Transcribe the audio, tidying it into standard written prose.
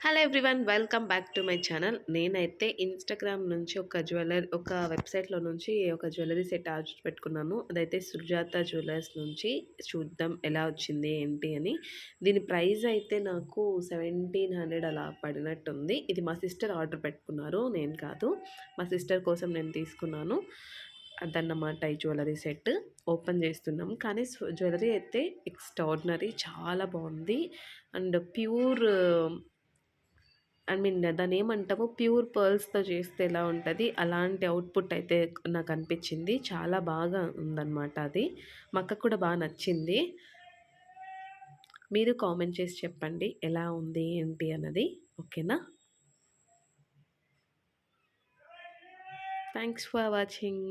Hello everyone welcome back to my channel. నేనైతే Instagram నుంచి ఒక వెబ్‌సైట్‌లో నుంచి ఒక జ్యువెల్లరీ సెట్ ఆర్డర్ పెట్టుకున్నాను. అదైతే సుజాత జ్యువెలర్స్ నుంచి. చూద్దాం ఎలా వచ్చింది ఏంటి అని. దీని ప్రైస్ అయితే నాకు 1700 అలా పడినట్టుంది. ఇది మా సిస్టర్ ఆర్డర్ పెట్టుకున్నారు, నేను కాదు. మా సిస్టర్ కోసం నేను తీసుకున్నాను. అదన్నమాట ఈ జ్యువెల్లరీ సెట్. ఓపెన్ చేస్తున్నాం. కానీ జ్యువెల్లరీ అయితే ఎక్స్ట్రార్డినరీ, చాలా బాగుంది. అండ్ ప్యూర్ దాన్నేమంటాము, ప్యూర్ పర్ల్స్‌తో చేస్తే ఎలా ఉంటది, అలాంటి అవుట్‌పుట్ అయితే నాకనిపిచ్చింది. చాలా బాగా ఉందనమాట అది. మా అక్కకు కూడా బా నచ్చింది. మీరు కామెంట్ చేసి చెప్పండి ఎలా ఉంది ఏంటి అన్నది. ఓకేనా? Thanks for watching.